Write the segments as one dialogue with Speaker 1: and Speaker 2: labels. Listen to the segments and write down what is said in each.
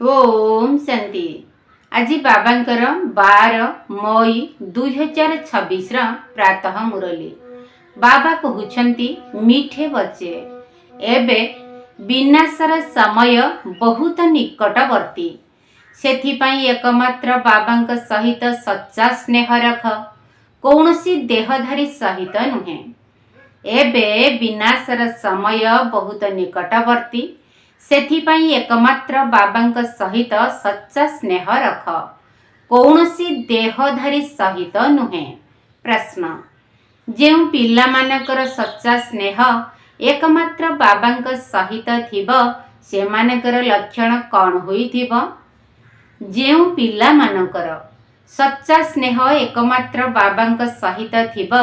Speaker 1: ओम शांति। आज बाबांकर 12 मई 2026 प्रातः मुरली। बाबा कहउछंती मीठे बच्चे एबे विनाशर समय बहुत निकटवर्ती। सेथिपाई एकमात्र बाबांक सहित सच्चा स्नेह रख, कौनसी देहधारी सहित नुहे। एबे विनाशर समय बहुत निकटवर्ती, सेथिपाई एकमात्र बाबांक सहित सच्चा स्नेह रख, कौनसी देहधारी सहित नुहे। प्रश्न, जेउ पिला मानकर सच्चा स्नेह एकमात्र बाबांक सहित थिब सेमानकर लक्षण कौन होइथिब? जेउ पिला मानकर सच्चा स्नेह एकमात्र बाबांक सहित थिब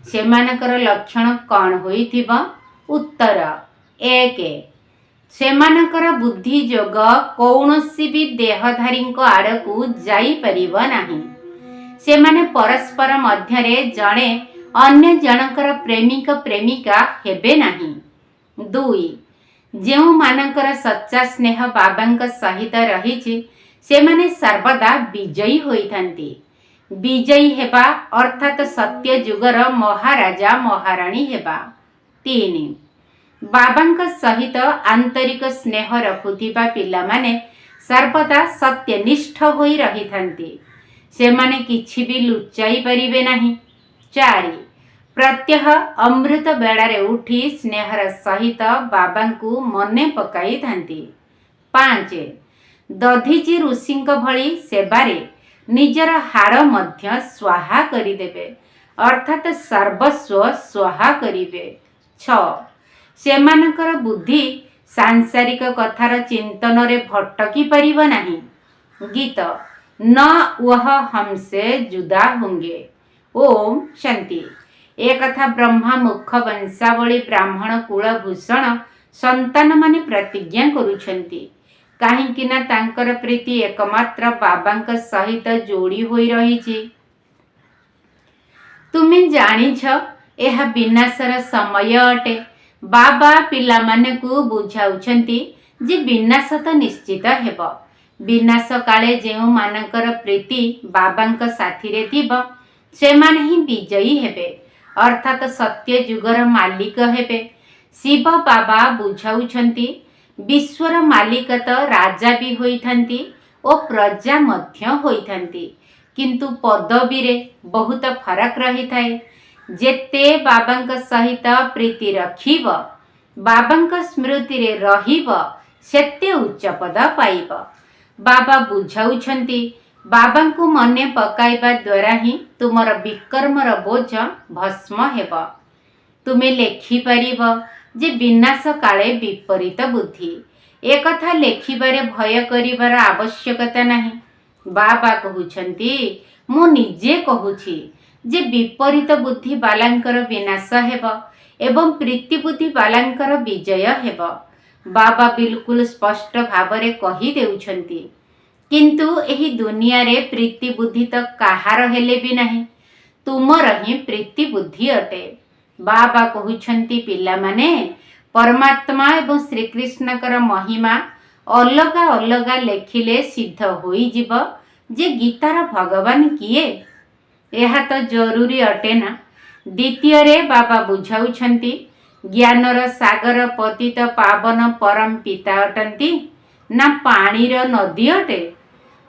Speaker 1: सेमानकर लक्षण कौन होइथिब? उत्तर, 1 सेमानकर बुद्धि जोग कौनसी भी देहधारी आड़कू जाई परिब नाही। सेमाने परस्पर मध्यरे जणे अन्य जनकर प्रेमिक प्रेमिका हेबे नाही। 2 जेउ मानकर सच्चा स्नेह बाबांक सहित रहिछि सेमाने सर्वदा विजयी होइथांती। विजयी हेबा अर्थात सत्य जुगर महाराजा महाराणी हेबा। 3 बाबांक सहित आंतरिक स्नेह रखुथिबा पिला माने सर्वदा सत्यनिष्ठ होई रहिथांती। सेमाने किछि भी लुचाई परिबे नाही। 4 प्रत्यह अमृत बेड़ारे उठी स्नेहर सहित बाबांकू मने पकाई थांती। 5 दधीची ऋषिंक भली सेबारे निजर हार मध्य स्वाहा करिदेबे, अर्थात सर्वस्व स्वाहा करिबे। 6 सेमानकर बुद्धि सांसारिक कथार चिंतन रे भटकी परिब नाही। गीत, न वह हमसे जुदा होंगे। ओम शांति। एक कथा ब्रह्मा मुख वंशावली ब्राह्मण कुलभूषण संतान माने प्रतिज्ञा करुछंती, काहेकि ना तांकर प्रीति एकमात्र बाबांक सहित जोड़ी होई रहिछि। तुमे जानिछ एहा विनाशर समय अटे। बाबा पिला माने को बुझाउछंती जे विनाश तो निश्चित हेब। विनाश काले जेउ मानकर प्रीति बाबांक साथी रे थिब सेमाने ही विजयी हेबे, अर्थात सत्य जुगर मालिक हेबे। शिव बाबा बुझाउछंती विश्वर मालिक तो राजा भी होइथांती ओ प्रजा मध्य होइथांती, किंतु पदवी रे बहुत फरक रही थाए। जेते बाबांक सहित प्रीति रखिब, बाबांक स्मृति रे रहिब, सेते उच्च पद पाइब। बाबा बुझाउछंती बाबांकू मने पकाइबा द्वारा ही तुमर विकर्मर बोझ भस्म हेब। तुमे लेखि पारिब जे विनाश काले विपरीत बुद्धि। एक कथा लेखिबारे भय करिबार आवश्यकता नाही। बाबा कहउछंती मु निजे कहूछि जे विपरीत बुद्धि बालांकर विनाश हेब एवं प्रीति बुद्धि बालांकर विजय हेब। बाबा बिल्कुल स्पष्ट भावरे कहि देउछंती, किंतु एही दुनिया रे प्रीति बुद्धि तो काहार हेले भी नाही, तुमर ही प्रीति बुद्धि अटे। बाबा कहउछंती पिला माने परमात्मा एवं श्रीकृष्णकर महिमा अलगा अलगा लेखिले सिद्ध होई जीव जे गीतार भगवान किए, यह तो जरूरी अटे ना। द्वितीय रे बाबा बुझाउछंती ज्ञानर सागर पतित पावन परम पिता अटंती ना पानीर नदी अटे।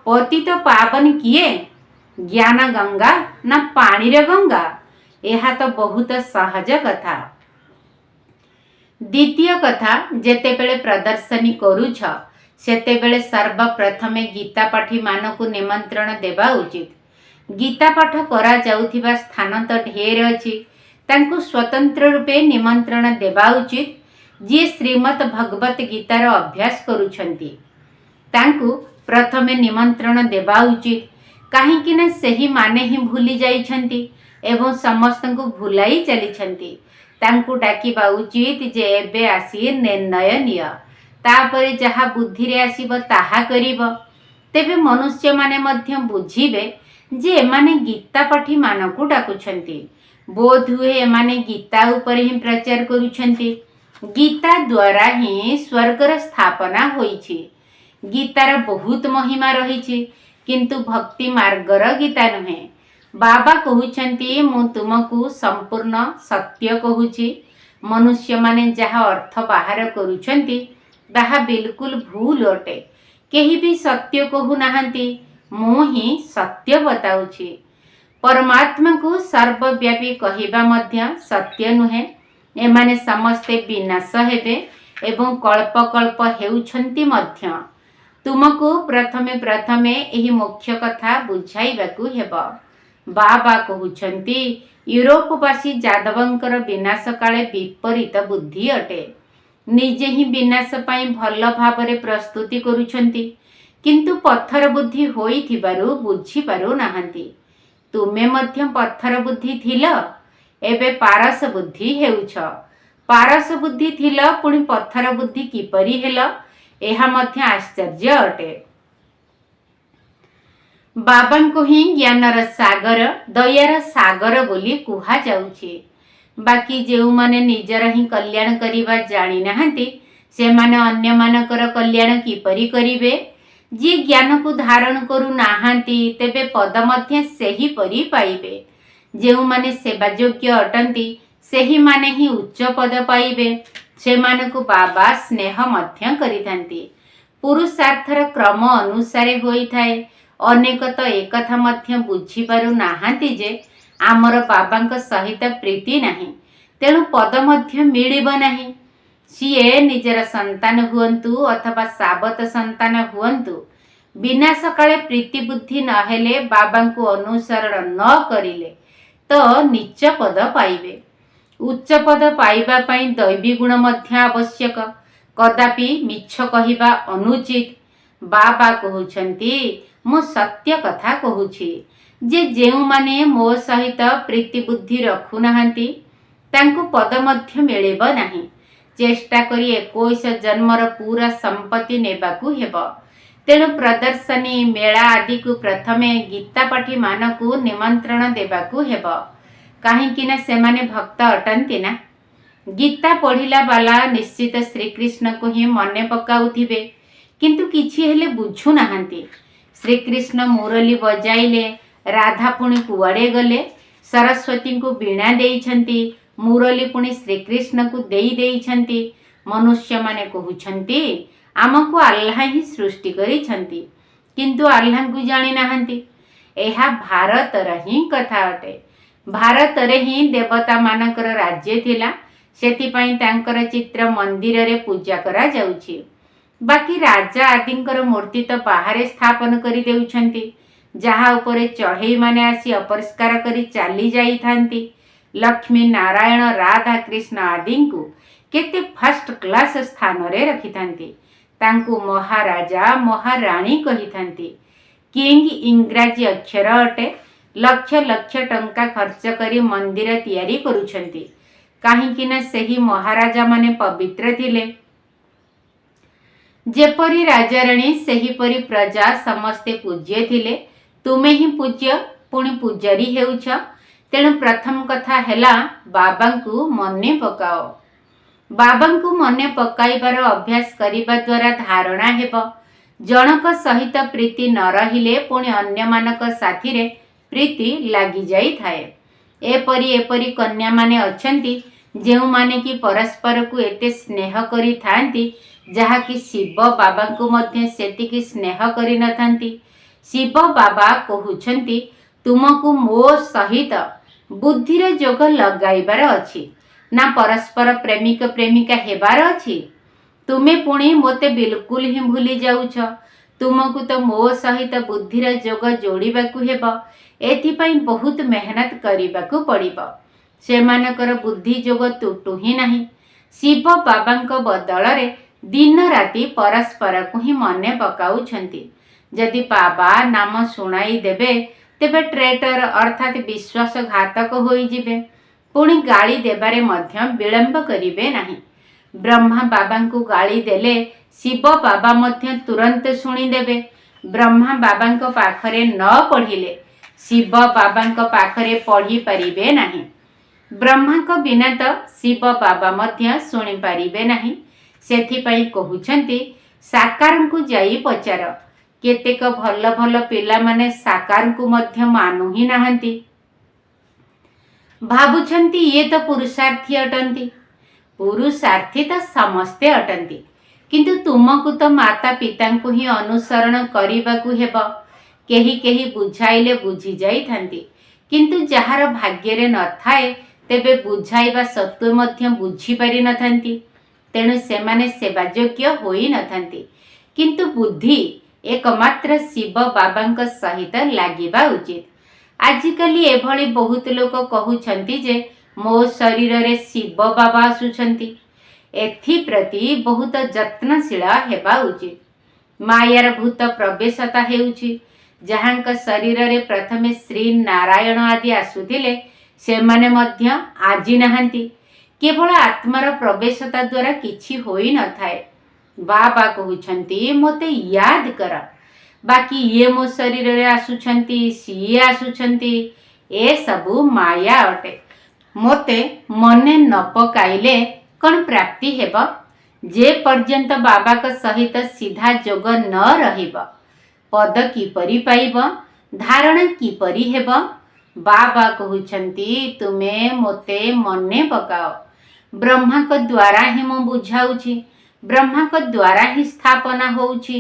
Speaker 1: पतित पावन किए, ज्ञान गंगा ना पानीर गंगा? यह तो बहुत सहज कथा। द्वितीय कथा, जेतेबेले प्रदर्शनी करूछ सेतेबेले सर्वप्रथमे गीता पाठी मानकु निमंत्रण देबा उचित। गीता पाठ करा जाउथिबा स्थान तो ढेर अछि, तांकु स्वतंत्र रूपे निमंत्रण देबा उचित। जे श्रीमद् भगवत गीतार अभ्यास करूछंती तांकु प्रथमे निमंत्रण देबा उचित, काहेकि ना सेही माने ही भूली जाइछंती एवं समस्तंकु भुलाई चलिछंती। तांकु डाकिबा उचित जे एबे आसी निर्णय निय, तापरे जहा बुद्धि रे आसीब ताहा करिब। तेबे मनुष्य माने मध्य बुझिबे जे एमाने गीता पाठी मानकु डाकुछंती। बोध हुए एमाने गीता ऊपर ही प्रचार करुछंती। गीता द्वारा ही स्वर्गर स्थापना होईछि। गीतार बहुत महिमा रही किंतु भक्ति मार्गर गीता नुहे। बाबा कहउछंती मु तुमको संपूर्ण सत्य कहूची। मनुष्य माने जहा अर्थ बाहर करूछंती ताहा बिल्कुल भूल अटे। केही भी सत्य कहू नाहंती, मु ही सत्य बताउची। परमात्मा को सर्वव्यापी कहिबा मध्य सत्य नुहे। एमाने समस्ते विनाश हेबे एवं कल्प कल्प हेउछंती मध्य। तुमको प्रथमे प्रथमे एही मुख्य कथा बुझाइबाकू हेबो। बाबा कहउछंती यूरोपवासी जादवंकर विनाश काले विपरीत बुद्धि अटे। निजे ही विनाश पाई भल भावरे प्रस्तुति करूछंती किंतु पत्थर बुद्धि होइथिबारु बुझी पारु नाहंती। तुमे मध्य पत्थर बुद्धि थिल, एबे पारस बुद्धि हेउछ। पारस बुद्धि थिल पुणी पत्थर बुद्धि किपरि हेल, एहा मध्य आश्चर्य अटे। बाबा को ही ज्ञानर सागर दयार सागर बोली कुहा जाउछि। बाकी जेउ माने निजर ही कल्याण करिबा जानि नाहंती से माने अन्य मानकर कल्याण किपरि करिवे। जी ज्ञान को धारण करू नाहंती तेबे पद मध्य सेही परि पाइबे। जेउ माने सेवा योग्य अटंती सेही माने ही उच्च पद पाइबे। से मानकु बाबा स्नेह मध्य करिथांती। पुरुषार्थर क्रम अनुसारे होई थाए। अनेक तो एकथा मध्य बुझी पारु नाहंती जे आमर बाबांक सहित प्रीति नाही, तेणु पद मध्य मिलिब नाही। सीए निजर संतान हुअंतु अथवा साबत संतान हुअंतु, विनाश काले प्रीति बुद्धि नहेले बाबांकु अनुसरण न करिले तो नीच पद पाइबे। उच्च पद पाइबा पाई दैवी गुण मध्य आवश्यक। कदापि मिछ कहिबा अनुचित। बाबा कहउछंती मु सत्य कथा कहूछि जे जेउ माने मो सहित प्रीति बुद्धि रखु नाहंती तांको पद मध्य मिलिब नाही। चेष्टा करी 21 जन्मर पूरा संपत्ति नेबाकू हेब। तेणु प्रदर्शनी मेला आदि को प्रथमे गीतापाठी मानकू निमंत्रण देबाकू हेब। काहींकिना सेमाने भक्त अटंती ना। गीता पढ़िला बाला निश्चित श्रीकृष्ण को ही मने पकाउथिबे किंतु किछि हेले बुझु नाहंती। श्रीकृष्ण मुरली बजाइले, राधा पुणी कुआड़े गले, सरस्वती को वीणा देइछंती, मुरली पुणी श्रीकृष्ण को देई देइछंती। मनुष्य माने कहउछंती आमको आल्लाह ही सृष्टि करिछंती किंतु आल्लाह को जानि नाहंती। एहा भारतर ही कथा अटे। भारत रे ही देवता मानकर राज्य थिला, सेतिपाई तांकर चित्र मंदिर रे पूजा करा जाउछि। बाकी राजा आदिंकर मूर्ति तो बाहर स्थापन करि देउछंती, जहा उपरे चढ़ई माने आसी अपरिष्कार करी चाली जाई थांती। लक्ष्मी नारायण राधा कृष्ण आदि को केते फर्स्ट क्लास स्थान रे रखी थांती। तांकु महाराजा महाराणी कही थांती। किंग इंग्राजी अक्षर अटे। लक्ष लक्ष टंका खर्च करी मंदिर तैयारी करूछंती। काहींकिना सेही महाराजा माने पवित्र थिले। जेपरी राजाराणी सेहीपरी प्रजा समस्ते पूज्य थिले। तुमे ही पूज्य पुणी पूजारी हेउछ। तेणु प्रथम कथा हेला बाबांकु मने पकाओ। बाबांकु मने पकाइबार अभ्यास करिबा द्वारा धारणा हेब। जनक सहित प्रीति न रहिले पुणी अन्य मानक साथी रे प्रीति लागी जाई थाए। एपरी एपरी कन्या माने अछंती जेउ माने कि परस्पर को एते स्नेह करी थांती जहा कि शिव बाबा को मध्य सेतिकी स्नेह करी न थांती। शिव बाबा कहउछंती तुमको मो सहित बुद्धिर जोग लगाइबार अछि ना परस्पर प्रेमिक प्रेमिका हेबार अछि। तुमे पुणी मोते बिल्कुल ही भूली जाउछ। तुमको तो मो सहित बुद्धिर जोग जोड़िबाकू हेब। एथिपाई बहुत मेहनत करिबाकू पड़िब। सेमानकर बुद्धि जोग तुटु ही नहीं। शिव बाबांक बदଳରେ दिन राति परस्पर को ही मने पकाउछंती। जदि बाबा नाम शुणाई देबे तेबे ट्रेटर अर्थात विश्वासघातक होई जिबे। पुणी गाली देबारे मध्य विलंब करिबे नाही। ब्रह्मा बाबांकु गाली देले शिव बाबा मध्य तुरंत शुणी देबे। ब्रह्मा बाबांक पाखरे न पढ़िले शिव बाबांक पाखरे पढ़ी पारिबे नाही। ब्रह्मांक बिना तो शिव बाबा मध्य शुणी पारिबे नाही। सेथिपाई कहउछंती ସାକାରଙ୍କୁ ଯାଇ ପଚାର। କେତେକ ଭଲ ଭଲ ପିଲାମାନେ ସାକାରଙ୍କୁ ମଧ୍ୟ ମାନୁ ହିଁ ନାହାନ୍ତି। ଭାବୁଛନ୍ତି ଇଏ ତ ପୁରୁଷାର୍ଥୀ ଅଟନ୍ତି। ପୁରୁଷାର୍ଥୀ ତ ସମସ୍ତେ ଅଟନ୍ତି, କିନ୍ତୁ ତୁମକୁ ତ ମାତା ପିତାଙ୍କୁ ହିଁ ଅନୁସରଣ କରିବାକୁ ହେବ। କେହି କେହି ବୁଝାଇଲେ ବୁଝି ଯାଇଥାନ୍ତି, କିନ୍ତୁ ଯାହାର ଭାଗ୍ୟରେ ନଥାଏ ତେବେ ବୁଝାଇବା ସତ୍ତ୍ୱେ ମଧ୍ୟ ବୁଝିପାରିନଥାନ୍ତି। ତେଣୁ ସେମାନେ ସେବା ଯୋଗ୍ୟ ହୋଇନଥାନ୍ତି। କିନ୍ତୁ ବୁଦ୍ଧି ଏକମାତ୍ର ଶିବ ବାବାଙ୍କ ସହିତ ଲାଗିବା ଉଚିତ। ଆଜିକାଲି ଏଭଳି ବହୁତ ଲୋକ କହୁଛନ୍ତି ଯେ ମୋ ଶରୀରରେ ଶିବ ବାବା ଆସୁଛନ୍ତି। ଏଥିପ୍ରତି ବହୁତ ଯତ୍ନଶୀଳ ହେବା ଉଚିତ। ମାୟାର ଭୂତ ପ୍ରବେଶତା ହେଉଛି ଯାହାଙ୍କ ଶରୀରରେ ପ୍ରଥମେ ଶ୍ରୀ ନାରାୟଣ ଆଦି ଆସୁଥିଲେ, ସେମାନେ ମଧ୍ୟ ଆଜି ନାହାନ୍ତି। କେବଳ ଆତ୍ମାର ପ୍ରବେଶତା ଦ୍ୱାରା କିଛି ହୋଇନଥାଏ। ବାବା କହୁଛନ୍ତି ମୋତେ ୟାଦ କର, ବାକି ଇଏ ମୋ ଶରୀରରେ ଆସୁଛନ୍ତି, ସିଏ ଆସୁଛନ୍ତି, ଏସବୁ ମାୟା ଅଟେ। ମୋତେ ମନେ ନ ପକାଇଲେ କ'ଣ ପ୍ରାପ୍ତି ହେବ? ଯେ ପର୍ଯ୍ୟନ୍ତ ବାବାଙ୍କ ସହିତ ସିଧା ଯୋଗ ନ ରହିବ, ପଦ କିପରି ପାଇବ? ଧାରଣା କିପରି ହେବ? ବାବା କହୁଛନ୍ତି ତୁମେ ମୋତେ ମନେ ପକାଅ। ବ୍ରହ୍ମାଙ୍କ ଦ୍ୱାରା ହିଁ ମୁଁ ବୁଝାଉଛି, ବ୍ରହ୍ମାଙ୍କ ଦ୍ୱାରା ହିଁ ସ୍ଥାପନା ହେଉଛି।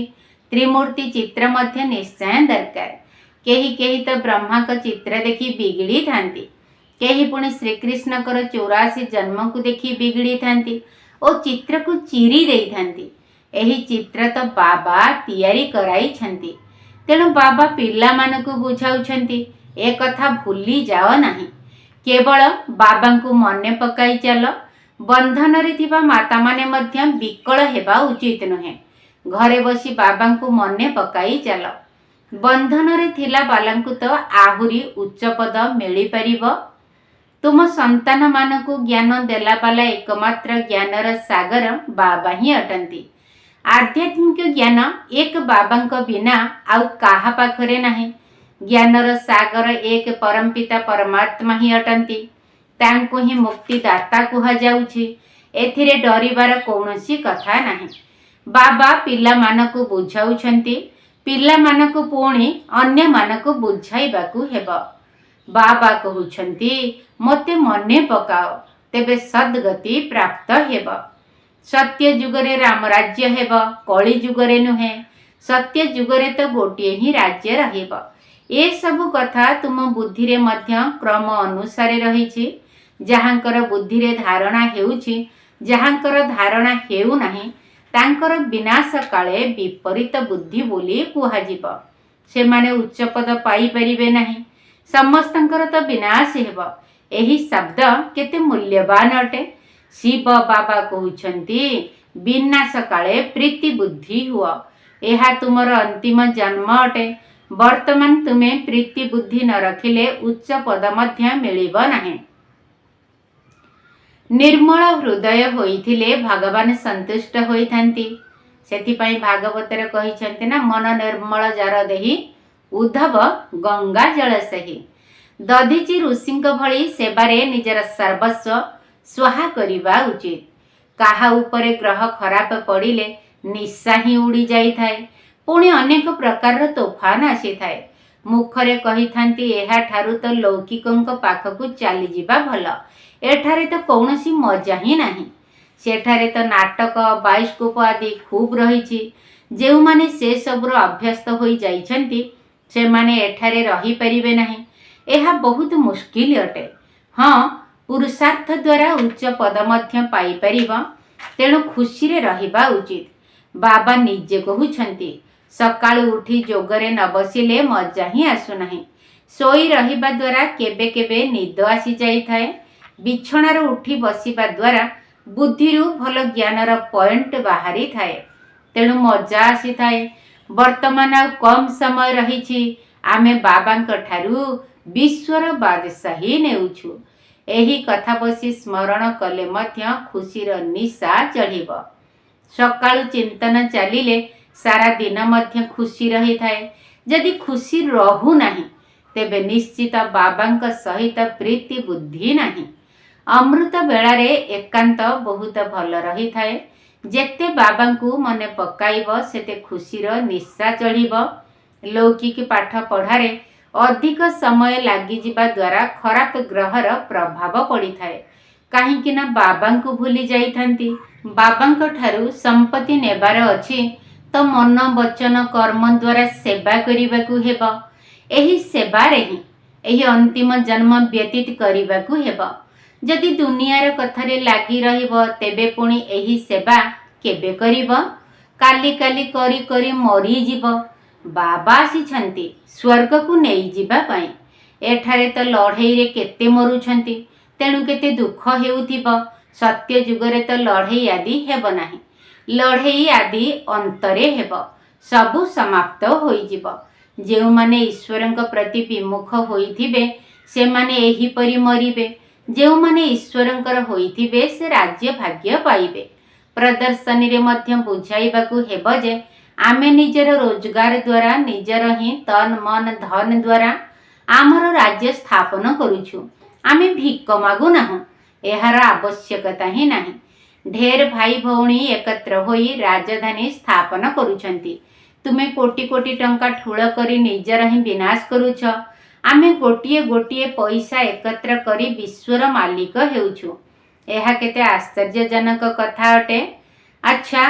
Speaker 1: ତ୍ରିମୂର୍ତ୍ତି ଚିତ୍ର ମଧ୍ୟ ନିଶ୍ଚୟ ଦରକାର। କେହି କେହି ତ ବ୍ରହ୍ମାଙ୍କ ଚିତ୍ର ଦେଖି ବିଗିଡ଼ିଥାନ୍ତି, କେହି ପୁଣି ଶ୍ରୀକୃଷ୍ଣଙ୍କର 84 ଜନ୍ମକୁ ଦେଖି ବିଗିଡ଼ିଥାନ୍ତି ଓ ଚିତ୍ରକୁ ଚିରି ଦେଇଥାନ୍ତି। ଏହି ଚିତ୍ର ତ ବାବା ତିଆରି କରାଇଛନ୍ତି। ତେଣୁ ବାବା ପିଲାମାନଙ୍କୁ ବୁଝାଉଛନ୍ତି, ଏ କଥା ଭୁଲି ଯାଅ ନାହିଁ। କେବଳ ବାବାଙ୍କୁ ମନେ ପକାଇ ଚାଲ। ବନ୍ଧନରେ ଥିବା ମାତାମାନେ ମଧ୍ୟ ବିକଳ ହେବା ଉଚିତ ନୁହେଁ। ଘରେ ବସି ବାବାଙ୍କୁ ମନେ ପକାଇ ଚାଲ। ବନ୍ଧନରେ ଥିଲା ବାଲାଙ୍କୁ ତ ଆହୁରି ଉଚ୍ଚ ପଦ ମିଳିପାରିବ। ତୁମ ସନ୍ତାନମାନଙ୍କୁ ଜ୍ଞାନ ଦେଲା ବାଲା ଏକମାତ୍ର ଜ୍ଞାନର ସାଗର ବାବା ହିଁ ଅଟନ୍ତି। ଆଧ୍ୟାତ୍ମିକ ଜ୍ଞାନ ଏକ ବାବାଙ୍କ ବିନା ଆଉ କାହା ପାଖରେ ନାହିଁ। ଜ୍ଞାନର ସାଗର ଏକ ପରମପିତା ପରମାତ୍ମା ହିଁ ଅଟନ୍ତି। ତାଙ୍କୁ ହିଁ ମୁକ୍ତିଦାତା କୁହାଯାଉଛି। ଏଥିରେ ଡରିବାର କୌଣସି କଥା ନାହିଁ। ବାବା ପିଲାମାନଙ୍କୁ ବୁଝାଉଛନ୍ତି, ପିଲାମାନଙ୍କୁ ପୁଣି ଅନ୍ୟମାନଙ୍କୁ ବୁଝାଇବାକୁ ହେବ। ବାବା କହୁଛନ୍ତି ମୋତେ ମନେ ପକାଅ, ତେବେ ସଦ୍ଗତି ପ୍ରାପ୍ତ ହେବ। ସତ୍ୟ ଯୁଗରେ ରାମ ରାଜ୍ୟ ହେବ, କଳି ଯୁଗରେ ନୁହେଁ। ସତ୍ୟ ଯୁଗରେ ତ ଗୋଟିଏ ହିଁ ରାଜ୍ୟ ରହିବ। ଏସବୁ କଥା ତୁମ ବୁଦ୍ଧିରେ ମଧ୍ୟ କ୍ରମ ଅନୁସାରେ ରହିଛି। ଯାହାଙ୍କର ବୁଦ୍ଧିରେ ଧାରଣା ହେଉଛି, ଯାହାଙ୍କର ଧାରଣା ହେଉନାହିଁ, ତାଙ୍କର ବିନାଶ କାଳେ ବିପରୀତ ବୁଦ୍ଧି ବୋଲି କୁହାଯିବ। ସେମାନେ ଉଚ୍ଚ ପଦ ପାଇପାରିବେ ନାହିଁ। ସମସ୍ତଙ୍କର ତ ବିନାଶ ହେବ। ଏହି ଶବ୍ଦ କେତେ ମୂଲ୍ୟବାନ ଅଟେ। ଶିବ ବାବା କହୁଛନ୍ତି ବିନାଶ କାଳେ ପ୍ରୀତି ବୁଦ୍ଧି ହୁଅ। ଏହା ତୁମର ଅନ୍ତିମ ଜନ୍ମ ଅଟେ। ବର୍ତ୍ତମାନ ତୁମେ ପ୍ରୀତି ବୁଦ୍ଧି ନ ରଖିଲେ ଉଚ୍ଚ ପଦ ମଧ୍ୟ ମିଳିବ ନାହିଁ। ନିର୍ମଳ ହୃଦୟ ହୋଇଥିଲେ ଭଗବାନ ସନ୍ତୁଷ୍ଟ ହୋଇଥାନ୍ତି। ସେଥିପାଇଁ ଭାଗବତରେ କହିଛନ୍ତି ନା, ମନ ନିର୍ମଳ ଯାର ଦେହି ଉଦ୍ଧବ ଗଙ୍ଗା ଜଳ ସେହି। ଦଧିଚି ଋଷିଙ୍କ ଭଳି ସେବାରେ ନିଜର ସର୍ବସ୍ୱ ସ୍ୱାହା କରିବା ଉଚିତ। କାହା ଉପରେ ଗ୍ରହ ଖରାପ ପଡ଼ିଲେ ନିଶା ହିଁ ଉଡ଼ି ଯାଇଥାଏ। ପୁଣି ଅନେକ ପ୍ରକାରର ତୋଫାନ ଆସିଥାଏ। ମୁଖରେ କହିଥାନ୍ତି ଏହାଠାରୁ ତ ଲୌକିକଙ୍କ ପାଖକୁ ଚାଲିଯିବା ଭଲ। ଏଠାରେ ତ କୌଣସି ମଜା ହିଁ ନାହିଁ। ସେଠାରେ ତ ନାଟକ, ବାଇସ୍କୋପ ଆଦି ଖୁବ୍ ରହିଛି। ଯେଉଁମାନେ ସେସବୁର ଅଭ୍ୟସ୍ତ ହୋଇ ଯାଇଛନ୍ତି, ସେମାନେ ଏଠାରେ ରହିପାରିବେ ନାହିଁ। ଏହା ବହୁତ ମୁସ୍କିଲ ଅଟେ। ହଁ, ପୁରୁଷାର୍ଥ ଦ୍ୱାରା ଉଚ୍ଚ ପଦ ମଧ୍ୟ ପାଇପାରିବ। ତେଣୁ ଖୁସିରେ ରହିବା ଉଚିତ। ବାବା ନିଜେ କହୁଛନ୍ତି, ସକାଳୁ ଉଠି ଯୋଗରେ ନ ବସିଲେ ମଜା ହିଁ ଆସୁନାହିଁ। ଶୋଇ ରହିବା ଦ୍ୱାରା କେବେ କେବେ ନିଦ ଆସିଯାଇଥାଏ। ବିଛଣାରୁ ଉଠି ବସିବା ଦ୍ୱାରା ବୁଦ୍ଧିରୁ ଭଲ ଜ୍ଞାନର ପଏଣ୍ଟ ବାହାରିଥାଏ। ତେଣୁ ମଜା ଆସିଥାଏ। ବର୍ତ୍ତମାନ ଆଉ କମ୍ ସମୟ ରହିଛି। ଆମେ ବାବାଙ୍କ ଠାରୁ ବିଶ୍ୱର ବାଦଶାହୀ ନେଉଛୁ। ଏହି କଥା ବସି ସ୍ମରଣ କଲେ ମଧ୍ୟ ଖୁସିର ନିଶା ଚଢ଼ିବ। ସକାଳୁ ଚିନ୍ତନ ଚାଲିଲେ ସାରା ଦିନ ମଧ୍ୟ ଖୁସି ରହିଥାଏ। ଯଦି ଖୁସି ରହୁନାହିଁ, ତେବେ ନିଶ୍ଚିତ ବାବାଙ୍କ ସହିତ ପ୍ରୀତି ବୁଦ୍ଧି ନାହିଁ। ଅମୃତ ବେଳାରେ ଏକାନ୍ତ ବହୁତ ଭଲ ରହିଥାଏ। ଯେତେ ବାବାଙ୍କୁ ମନେ ପକାଇବ ସେତେ ଖୁସିର ନିଶା ଚଢ଼ିବ। ଲୌକିକ ପାଠ ପଢ଼ାରେ ଅଧିକ ସମୟ ଲାଗିଯିବା ଦ୍ୱାରା ଖରାପ ଗ୍ରହର ପ୍ରଭାବ ପଡ଼ିଥାଏ। କାହିଁକି ନା ବାବାଙ୍କୁ ଭୁଲି ଯାଇଥାନ୍ତି। ବାବାଙ୍କ ଠାରୁ ସମ୍ପତ୍ତି ନେବାର ଅଛି ତ ମନ ବଚନ କର୍ମ ଦ୍ୱାରା ସେବା କରିବାକୁ ହେବ। ଏହି ସେବାରେ ହିଁ ଏହି ଅନ୍ତିମ ଜନ୍ମ ବ୍ୟତୀତ କରିବାକୁ ହେବ। ଯଦି ଦୁନିଆର କଥାରେ ଲାଗି ରହିବ ତେବେ ପୁଣି ଏହି ସେବା କେବେ କରିବ? କାଲି କାଲି କରି କରି ମରିଯିବ। ବାବା ଆସିଛନ୍ତି ସ୍ୱର୍ଗକୁ ନେଇଯିବା ପାଇଁ। ଏଠାରେ ତ ଲଢ଼େଇରେ କେତେ ମରୁଛନ୍ତି, ତେଣୁ କେତେ ଦୁଃଖ ହେଉଥିବ। ସତ୍ୟ ଯୁଗରେ ତ ଲଢ଼େଇ ଆଦି ହେବ ନାହିଁ। ଲଢ଼େଇ ଆଦି ଅନ୍ତରେ ହେବ, ସବୁ ସମାପ୍ତ ହୋଇଯିବ। ଯେଉଁମାନେ ଈଶ୍ୱରଙ୍କ ପ୍ରତି ବିମୁଖ ହୋଇଥିବେ ସେମାନେ ଏହିପରି ମରିବେ। ଯେଉଁମାନେ ଈଶ୍ୱରଙ୍କର ହୋଇଥିବେ ସେ ରାଜ୍ୟ ଭାଗ୍ୟ ପାଇବେ। ପ୍ରଦର୍ଶନୀରେ ମଧ୍ୟ ବୁଝାଇବାକୁ ହେବ ଯେ ଆମେ ନିଜର ରୋଜଗାର ଦ୍ୱାରା ନିଜର ହିଁ ତନ ମନ ଧନ ଦ୍ୱାରା ଆମର ରାଜ୍ୟ ସ୍ଥାପନ କରୁଛୁ। ଆମେ ଭିକ ମାଗୁନାହୁଁ, ଏହାର ଆବଶ୍ୟକତା ହିଁ ନାହିଁ। ଢେର ଭାଇ ଭଉଣୀ ଏକତ୍ର ହୋଇ ରାଜଧାନୀ ସ୍ଥାପନ କରୁଛନ୍ତି। ତୁମେ କୋଟି କୋଟି ଟଙ୍କା ଠୁଳ କରି ନିଜର ହିଁ ବିନାଶ କରୁଛ। ଆମେ ଗୋଟିଏ ଗୋଟିଏ ପଇସା ଏକତ୍ର କରି ବିଶ୍ୱର ମାଲିକ ହେଉଛୁ। ଏହା କେତେ ଆଶ୍ଚର୍ଯ୍ୟଜନକ କଥା ଅଟେ। ଆଚ୍ଛା,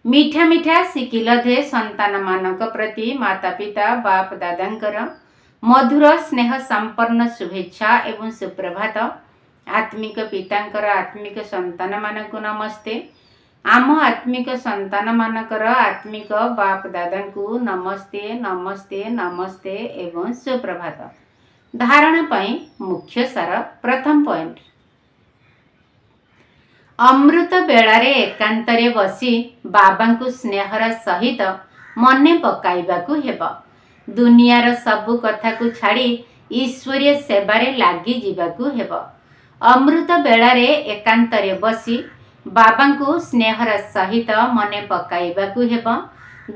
Speaker 1: ମିଠା ମିଠା ଶିଖିଲ ଦେ ସନ୍ତାନମାନଙ୍କ ପ୍ରତି ମାତା ପିତା ବାପ ଦାଦାଙ୍କର ମଧୁର ସ୍ନେହ ସମ୍ପନ୍ନ ଶୁଭେଚ୍ଛା ଏବଂ ସୁପ୍ରଭାତ। ଆତ୍ମିକ ପିତାଙ୍କର ଆତ୍ମିକ ସନ୍ତାନମାନଙ୍କୁ ନମସ୍ତେ। ଆମ ଆତ୍ମିକ ସନ୍ତାନମାନଙ୍କର ଆତ୍ମିକ ବାପ ଦାଦାଙ୍କୁ ନମସ୍ତେ ନମସ୍ତେ ନମସ୍ତେ ଏବଂ ସୁପ୍ରଭାତ। ଧାରଣା ପାଇଁ ମୁଖ୍ୟ ସାର। ପ୍ରଥମ ପଏଣ୍ଟ, ଅମୃତ ବେଳାରେ ଏକାନ୍ତରେ ବସି ବାବାଙ୍କୁ ସ୍ନେହର ସହିତ ମନେ ପକାଇବାକୁ ହେବ। ଦୁନିଆର ସବୁ କଥାକୁ ଛାଡ଼ି ଈଶ୍ୱରୀୟ ସେବାରେ ଲାଗିଯିବାକୁ ହେବ। ଅମୃତ ବେଳାରେ ଏକାନ୍ତରେ ବସି ବାବାଙ୍କୁ ସ୍ନେହର ସହିତ ମନେ ପକାଇବାକୁ ହେବ।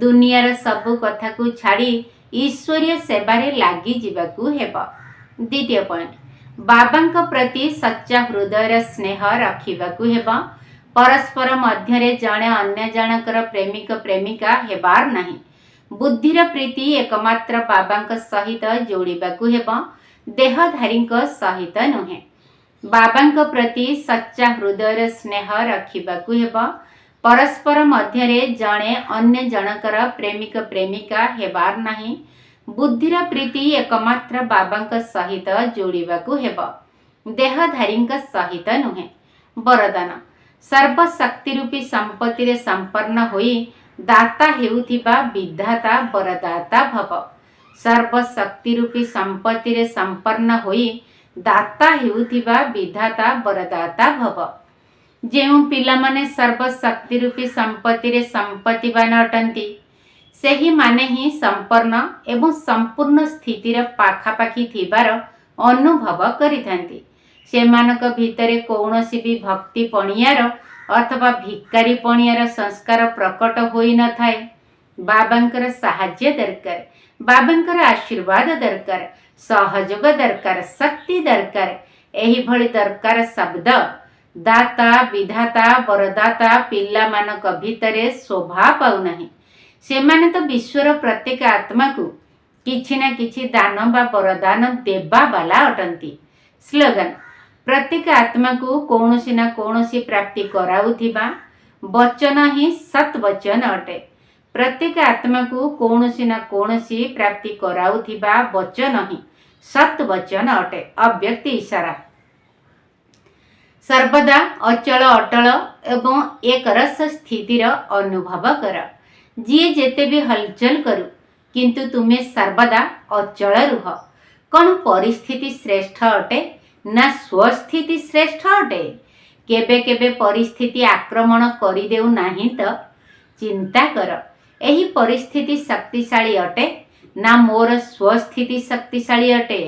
Speaker 1: ଦୁନିଆର ସବୁ କଥାକୁ ଛାଡ଼ି ଈଶ୍ୱରୀୟ ସେବାରେ ଲାଗିଯିବାକୁ ହେବ। ଦ୍ୱିତୀୟ ପଏଣ୍ଟ, ବାବାଙ୍କ ପ୍ରତି ସଚ୍ଚା ହୃଦୟର ସ୍ନେହ ରଖିବାକୁ ହେବ। ପରସ୍ପର ମଧ୍ୟରେ ଜଣେ ଅନ୍ୟ ଜଣଙ୍କର ପ୍ରେମିକ ପ୍ରେମିକା ହେବାର ନାହିଁ। ବୁଦ୍ଧିର ପ୍ରୀତି ଏକମାତ୍ର ବାବାଙ୍କ ସହିତ ଯୋଡ଼ିବାକୁ ହେବ, ଦେହଧାରୀଙ୍କ ସହିତ ନୁହେଁ। ବାବାଙ୍କ ପ୍ରତି ସଚ୍ଚା ହୃଦୟର ସ୍ନେହ ରଖିବାକୁ ହେବ। ପରସ୍ପର ମଧ୍ୟରେ ଜଣେ ଅନ୍ୟ ଜଣଙ୍କର ପ୍ରେମିକ ପ୍ରେମିକା ହେବାର ନାହିଁ। ବୁଦ୍ଧିର ପ୍ରୀତି ଏକମାତ୍ର ବାବାଙ୍କ ସହିତ ଯୋଡ଼ିବାକୁ ହେବ, ଦେହଧାରୀଙ୍କ ସହିତ ନୁହେଁ। ବରଦାନ, ସର୍ବଶକ୍ତି ରୂପୀ ସମ୍ପତ୍ତିରେ ସମ୍ପନ୍ନ ହୋଇ ଦାତା ହେଉଥିବା ବିଧାତା ବରଦାତା ଭବ। ସର୍ବଶକ୍ତି ରୂପୀ ସମ୍ପତ୍ତିରେ ସମ୍ପନ୍ନ ହୋଇ ଦାତା ହେଉଥିବା ବିଧାତା ବରଦାତା ଭବ। ଯେଉଁ ପିଲାମାନେ ସର୍ବଶକ୍ତି ରୂପୀ ସମ୍ପତ୍ତିରେ ସମ୍ପତ୍ତିବାନ ଅଟନ୍ତି ସେହିମାନେ ହିଁ ସମ୍ପନ୍ନ ଏବଂ ସମ୍ପୂର୍ଣ୍ଣ ସ୍ଥିତିର ପାଖାପାଖି ଥିବାର ଅନୁଭବ କରିଥାନ୍ତି। ସେମାନଙ୍କ ଭିତରେ କୌଣସି ବି ଭକ୍ତି ପଣିଆର ଅଥବା ଭିକାରୀ ପଣିଆର ସଂସ୍କାର ପ୍ରକଟ ହୋଇନଥାଏ। ବାବାଙ୍କର ସାହାଯ୍ୟ ଦରକାର, ବାବାଙ୍କର ଆଶୀର୍ବାଦ ଦରକାର, ସହଯୋଗ ଦରକାର, ଶକ୍ତି ଦରକାର। ଏହିଭଳି ଦରକାର ଶବ୍ଦ ଦାତା ବିଧାତା ବରଦାତା ପିଲାମାନଙ୍କ ଭିତରେ ଶୋଭା ପାଉନାହିଁ। ସେମାନେ ତ ବିଶ୍ୱର ପ୍ରତ୍ୟେକ ଆତ୍ମାକୁ କିଛି ନା କିଛି ଦାନ ବା ବରଦାନ ଦେବା ବାଲା ଅଟନ୍ତି। ସ୍ଲୋଗାନ, ପ୍ରତ୍ୟେକ ଆତ୍ମାକୁ କୌଣସି ନା କୌଣସି ପ୍ରାପ୍ତି କରାଉଥିବା ବଚନ ହିଁ ସତ୍ ବଚନ ଅଟେ। ପ୍ରତ୍ୟେକ ଆତ୍ମାକୁ କୌଣସି ନା କୌଣସି ପ୍ରାପ୍ତି କରାଉଥିବା ବଚନ ହିଁ ସତ୍ ବଚନ ଅଟେ। ଅବ୍ୟକ୍ତ ଇଶାରା, ସର୍ବଦା ଅଚଳ ଅଟଳ ଏବଂ ଏକରସ ସ୍ଥିତିର ଅନୁଭବ କର। ଯିଏ ଯେତେ ବି ହଲଚଲ କରୁ କିନ୍ତୁ ତୁମେ ସର୍ବଦା ଅଚଳ ରୁହ। କ'ଣ ପରିସ୍ଥିତି ଶ୍ରେଷ୍ଠ ଅଟେ ନା ସ୍ୱସ୍ଥିତି ଶ୍ରେଷ୍ଠ ଅଟେ? କେବେ କେବେ ପରିସ୍ଥିତି ଆକ୍ରମଣ କରିଦେଉ ନାହିଁ ତ? ଚିନ୍ତା କର, ଏହି ପରିସ୍ଥିତି ଶକ୍ତିଶାଳୀ ଅଟେ ନା ମୋର ସ୍ୱସ୍ଥିତି ଶକ୍ତିଶାଳୀ ଅଟେ?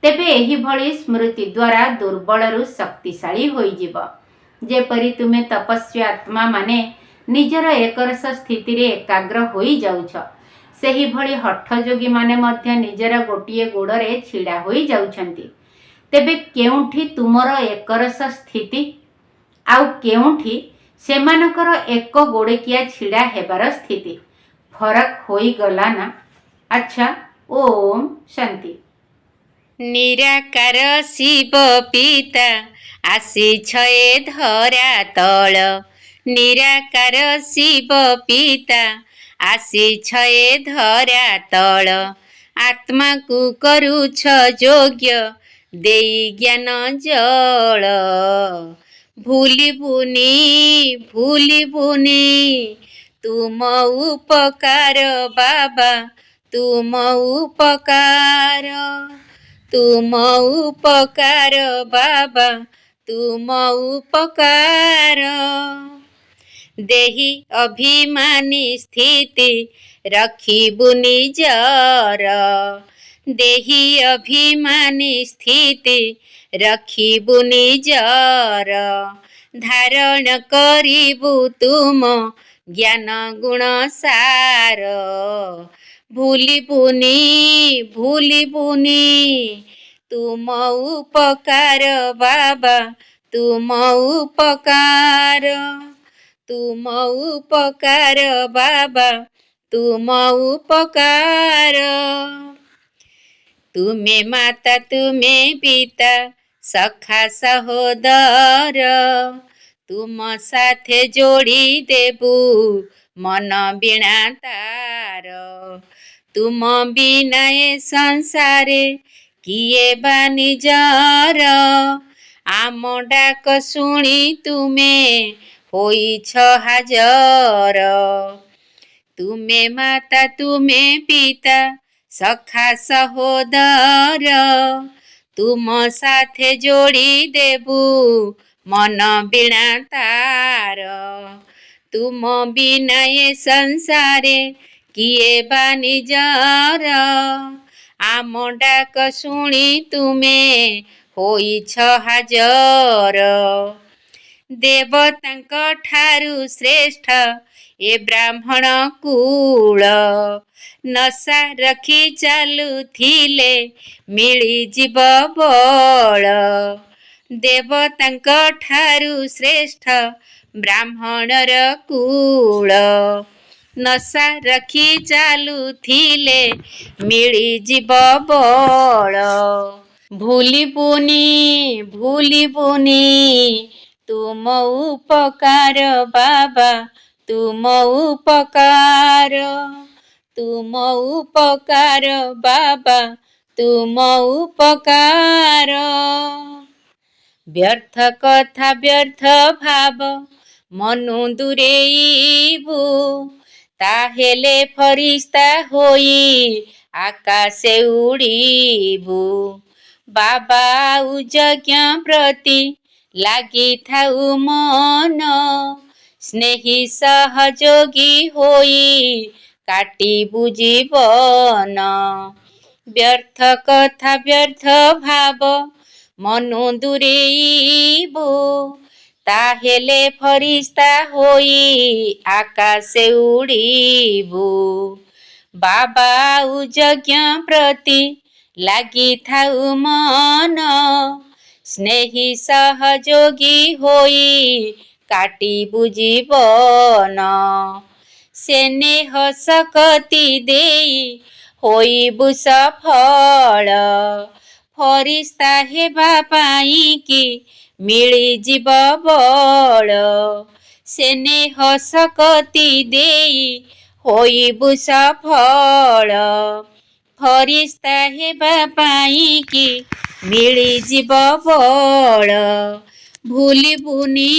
Speaker 1: ତେବେ ଏହିଭଳି ସ୍ମୃତି ଦ୍ୱାରା ଦୁର୍ବଳରୁ ଶକ୍ତିଶାଳୀ ହୋଇଯିବ। ଯେପରି ତୁମେ ତପସ୍ୱୀ ଆତ୍ମାମାନେ ନିଜର ଏକରସ ସ୍ଥିତିରେ ଏକାଗ୍ର ହୋଇଯାଉଛ, ସେହିଭଳି ହଠଯୋଗୀମାନେ ମଧ୍ୟ ନିଜର ଗୋଟିଏ ଗୋଡ଼ରେ ଛିଡ଼ା ହୋଇଯାଉଛନ୍ତି। ତେବେ କେଉଁଠି ତୁମର ଏକରସ ସ୍ଥିତି ଆଉ କେଉଁଠି ସେମାନଙ୍କର ଏକ ଗୋଡ଼ିକିଆ ଛିଡ଼ା ହେବାର ସ୍ଥିତି। ଫରକ ହୋଇଗଲା ନା? ଆଚ୍ଛା, ଓମ୍ ଶାନ୍ତି।
Speaker 2: ନିରାକାର ଶିବ ପିତା ଆସିଛ ଏ ଧରା ତଳ। ନିରାକାର ଶିବ ପିତା ଆସିଛ ଏ ଧରା ତଳ। ଆତ୍ମାକୁ କରୁଛ ଯୋଗ୍ୟ ଦେଇ ଜ୍ଞାନ ଜଳ। ଭୁଲିବୁନି ଭୁଲିବୁନି ତୁମ ଉପକାର ବାବା, ତୁମ ଉପକାର। ତୁମ ଉପକାର ବାବା, ତୁମ ଉପକାର। ଦେହି ଅଭିମାନୀ ସ୍ଥିତି ରଖିବୁ ନିଜର। ଦେହି ଅଭିମାନୀ ସ୍ଥିତି ରଖିବୁ ନିଜର। ଧାରଣ କରିବୁ ତୁମ ଜ୍ଞାନ ଗୁଣ ସାର। ଭୁଲିବୁନି ଭୁଲିବୁନି ତୁମ ଉପକାର ବାବା, ତୁମ ଉପକାର। ତୁମ ଉପକାର ବାବା, ତୁମ ଉପକାର। ତୁମେ ମାତା ତୁମେ ପିତା ସଖା ସହୋଦର। ତୁମ ସାଥେ ଯୋଡ଼ି ଦେବୁ ମନ ବୀଣା ତାର। ତୁମ ବିନା ଏ ସଂସାରେ କିଏ ବା ନିଜର। ଆମ ଡାକ ଶୁଣି ତୁମେ ହୋଇଛ ହାଜର। ତୁମେ ମାତା ତୁମେ ପିତା ସଖା ସହୋଦର। ତୁମ ସାଥେ ଯୋଡ଼ି ଦେବୁ ମନ ବୀଣା ତାର। ତୁମ ବିନା ଏ ସଂସାରେ କିଏ ବା ନିଜର। ଆମ ଡାକ ଶୁଣି ତୁମେ ହୋଇଛ ହାଜର। ଦେବତାଙ୍କ ଠାରୁ ଶ୍ରେଷ୍ଠ ଏ ବ୍ରାହ୍ମଣ କୁଳ। ନଶା ରଖି ଚାଲୁଥିଲେ ମିଳିଯିବ ବଳ। ଦେବତାଙ୍କ ଠାରୁ ଶ୍ରେଷ୍ଠ ବ୍ରାହ୍ମଣର କୁଳ। ନଶା ରଖି ଚାଲୁଥିଲେ ମିଳିଯିବ ବଳ। ଭୁଲିବୁନି ଭୁଲିବୁନି ତୁମ ଉପକାର ବାବା, ତୁମ ଉପକାର। ତୁମ ଉପକାର ବାବା, ତୁମ ଉପକାର। ବ୍ୟର୍ଥ କଥା ବ୍ୟର୍ଥ ଭାବ ମନୁ ଦୂରେଇବୁ। ତାହେଲେ ଫରିସ୍ତା ହୋଇ ଆକାଶେ ଉଡ଼ିବୁ। ବାବା ଆଉ ଯଜ୍ଞ ପ୍ରତି ଲାଗିଥାଉ ମନ। ସ୍ନେହୀ ସହଯୋଗୀ ହୋଇ କାଟିବୁ ଜୀବନ। ବ୍ୟର୍ଥ କଥା ବ୍ୟର୍ଥ ଭାବ ମନୁ ଦୂରେଇବୁ। ତାହେଲେ ଫରିସ୍ତା ହୋଇ ଆକାଶେ ଉଡ଼ିବୁ। ବାବା ଆଉ ଯଜ୍ଞ ପ୍ରତି ଲାଗିଥାଉ ମନ। ସ୍ନେହୀ ସହଯୋଗୀ ହୋଇ କାଟିବୁ ଜୀବନ। ସ୍ନେହ ଶକ୍ତି ଦେଇ ହୋଇବୁ ସଫଳ। ଫରିସ୍ତା ହେବା ପାଇଁକି ମିଳିଯିବ ବଳ। ସ୍ନେହ ଶକ୍ତି ଦେଇ ହୋଇବୁ ସଫଳ। ଫରିସ୍ତା ହେବା ପାଇଁକି ମିଳିଯିବ ବଳ। ଭୁଲିବୁନି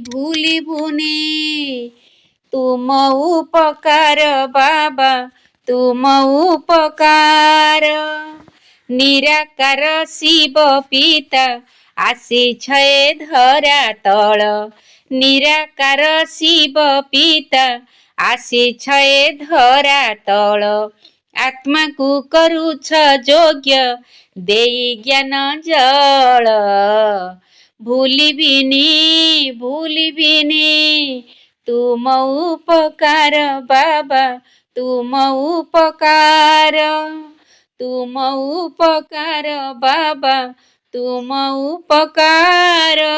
Speaker 2: ଭୁଲିବୁନି ତୁମ ଉପକାର ବାବା, ତୁମ ଉପକାର। ନିରାକାର ଶିବ ପିତା ଆସିଛ ଏ ଧରା ତଳ। ନିରାକାର ଶିବ ପିତା ଆସିଛ ଏ ଧରା ତଳ। ଆତ୍ମାକୁ କରୁଛ ଯୋଗ୍ୟ ଦେଇ ଜ୍ଞାନ ଜଳ। ଭୁଲିବିନି ଭୁଲିବିନି ତୁମ ଉପକାର ବାବା, ତୁମ ଉପକାର। ତୁମ ଉପକାର ବାବା, ତୁମ ଉପକାର।